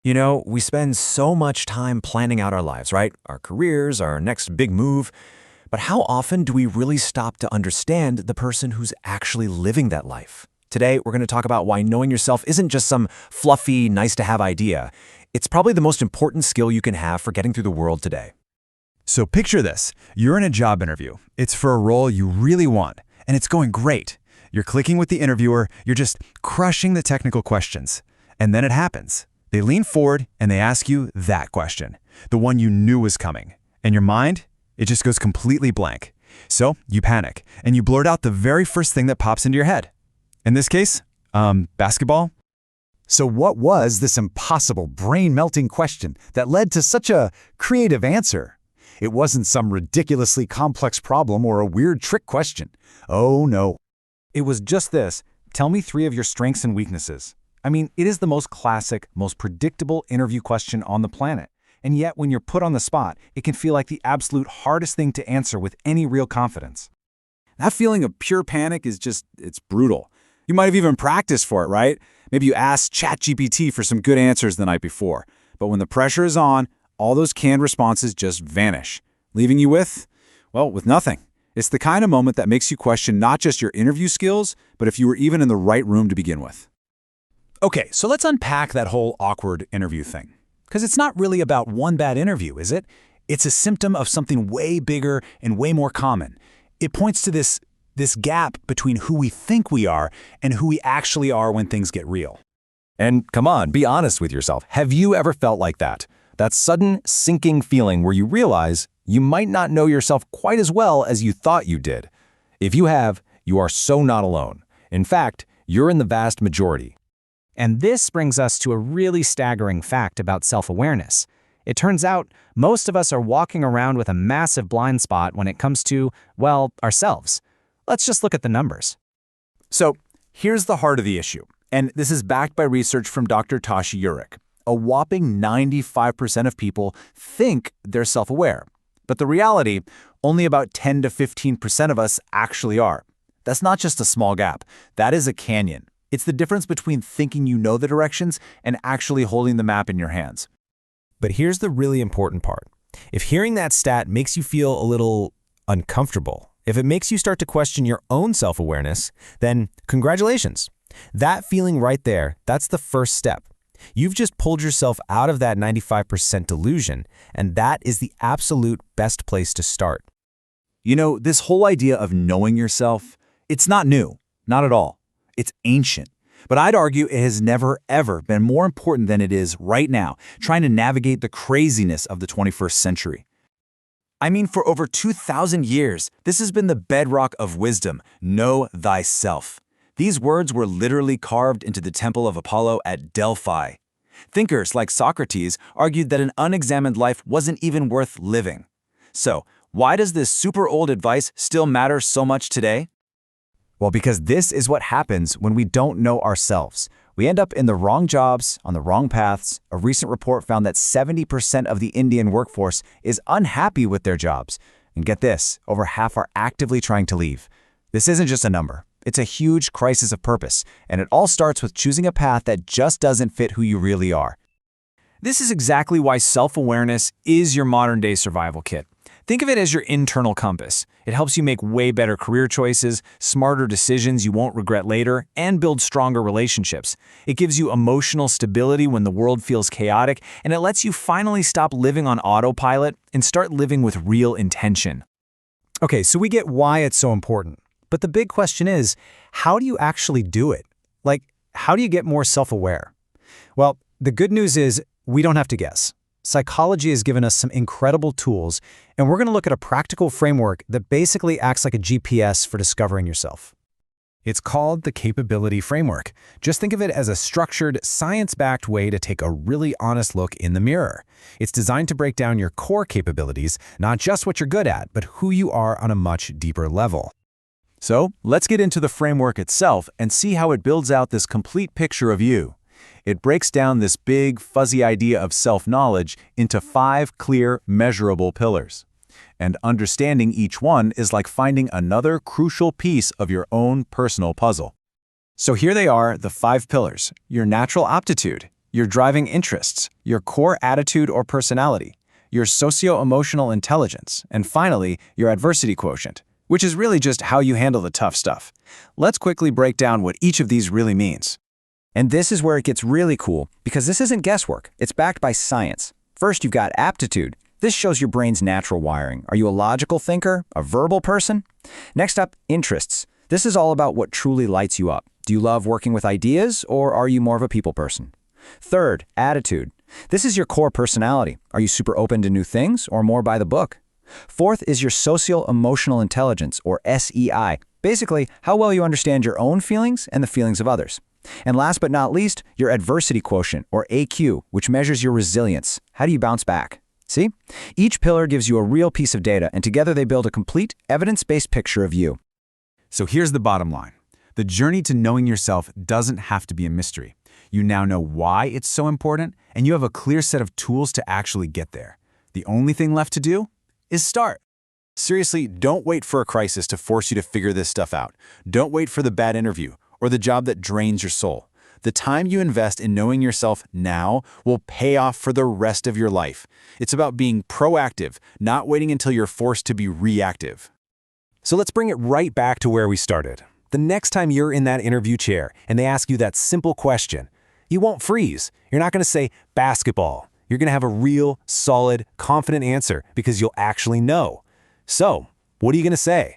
You know, we spend so much time planning out our lives, right? Our careers, our next big move. But how often do we really stop to understand the person who's actually living that life? Today, we're going to talk about why knowing yourself isn't just some fluffy, nice-to-have idea. It's probably the most important skill you can have for getting through the world today. So picture this. You're in a job interview. It's for a role you really want, and it's going great. You're clicking with the interviewer. You're just crushing the technical questions. And then it happens. They lean forward and they ask you that question, the one you knew was coming. And your mind, it just goes completely blank. So you panic, and you blurt out the very first thing that pops into your head. In this case, basketball? So what was this impossible, brain-melting question that led to such a creative answer? It wasn't some ridiculously complex problem or a weird trick question. Oh, no. It was just this: tell me 3 of your strengths and weaknesses. I mean, it is the most classic, most predictable interview question on the planet. And yet, when you're put on the spot, it can feel like the absolute hardest thing to answer with any real confidence. That feeling of pure panic is it's brutal. You might have even practiced for it, right? Maybe you asked ChatGPT for some good answers the night before. But when the pressure is on, all those canned responses just vanish, leaving you with nothing. It's the kind of moment that makes you question not just your interview skills, but if you were even in the right room to begin with. Okay, so let's unpack that whole awkward interview thing. Because it's not really about one bad interview, is it? It's a symptom of something way bigger and way more common. It points to this gap between who we think we are and who we actually are when things get real. And come on, be honest with yourself. Have you ever felt like that? That sudden, sinking feeling where you realize you might not know yourself quite as well as you thought you did. If you have, you are so not alone. In fact, you're in the vast majority. And this brings us to a really staggering fact about self-awareness. It turns out most of us are walking around with a massive blind spot when it comes to, well, ourselves. Let's just look at the numbers. So here's the heart of the issue, and this is backed by research from Dr. Tashi Urich. A whopping 95% of people think they're self-aware. But the reality, only about 10 to 15% of us actually are. That's not just a small gap. That is a canyon. It's the difference between thinking you know the directions and actually holding the map in your hands. But here's the really important part. If hearing that stat makes you feel a little uncomfortable, if it makes you start to question your own self-awareness, then congratulations. That feeling right there, that's the first step. You've just pulled yourself out of that 95% delusion, and that is the absolute best place to start. You know, this whole idea of knowing yourself, it's not new, not at all. It's ancient. But I'd argue it has never, ever been more important than it is right now, trying to navigate the craziness of the 21st century. I mean, for over 2,000 years, this has been the bedrock of wisdom: know thyself. These words were literally carved into the temple of Apollo at Delphi. Thinkers like Socrates argued that an unexamined life wasn't even worth living. So, why does this super old advice still matter so much today? Well, because this is what happens when we don't know ourselves. We end up in the wrong jobs, on the wrong paths. A recent report found that 70% of the Indian workforce is unhappy with their jobs. And get this, over half are actively trying to leave. This isn't just a number. It's a huge crisis of purpose, and it all starts with choosing a path that just doesn't fit who you really are. This is exactly why self-awareness is your modern-day survival kit. Think of it as your internal compass. It helps you make way better career choices, smarter decisions you won't regret later, and build stronger relationships. It gives you emotional stability when the world feels chaotic, and it lets you finally stop living on autopilot and start living with real intention. Okay, so we get why it's so important. But the big question is, how do you actually do it? Like, how do you get more self-aware? Well, the good news is we don't have to guess. Psychology has given us some incredible tools, and we're going to look at a practical framework that basically acts like a GPS for discovering yourself. It's called the capability framework. Just think of it as a structured, science-backed way to take a really honest look in the mirror. It's designed to break down your core capabilities, not just what you're good at, but who you are on a much deeper level. So, let's get into the framework itself and see how it builds out this complete picture of you. It breaks down this big, fuzzy idea of self-knowledge into 5 clear, measurable pillars. And understanding each one is like finding another crucial piece of your own personal puzzle. So here they are, the 5 pillars: your natural aptitude, your driving interests, your core attitude or personality, your socio-emotional intelligence, and finally, your adversity quotient, which is really just how you handle the tough stuff. Let's quickly break down what each of these really means. And this is where it gets really cool, because this isn't guesswork. It's backed by science. First, you've got aptitude. This shows your brain's natural wiring. Are you a logical thinker? A verbal person? Next up, interests. This is all about what truly lights you up. Do you love working with ideas, or are you more of a people person? Third, attitude. This is your core personality. Are you super open to new things, or more by the book? Fourth is your socio-emotional intelligence, or SEI. Basically, how well you understand your own feelings and the feelings of others. And last but not least, your adversity quotient, or AQ, which measures your resilience. How do you bounce back? See? Each pillar gives you a real piece of data, and together they build a complete, evidence-based picture of you. So here's the bottom line. The journey to knowing yourself doesn't have to be a mystery. You now know why it's so important, and you have a clear set of tools to actually get there. The only thing left to do is start. Seriously, don't wait for a crisis to force you to figure this stuff out. Don't wait for the bad interview or the job that drains your soul. The time you invest in knowing yourself now will pay off for the rest of your life. It's about being proactive, not waiting until you're forced to be reactive. So let's bring it right back to where we started. The next time you're in that interview chair and they ask you that simple question, you won't freeze. You're not going to say basketball. You're going to have a real, solid, confident answer because you'll actually know. So, what are you going to say?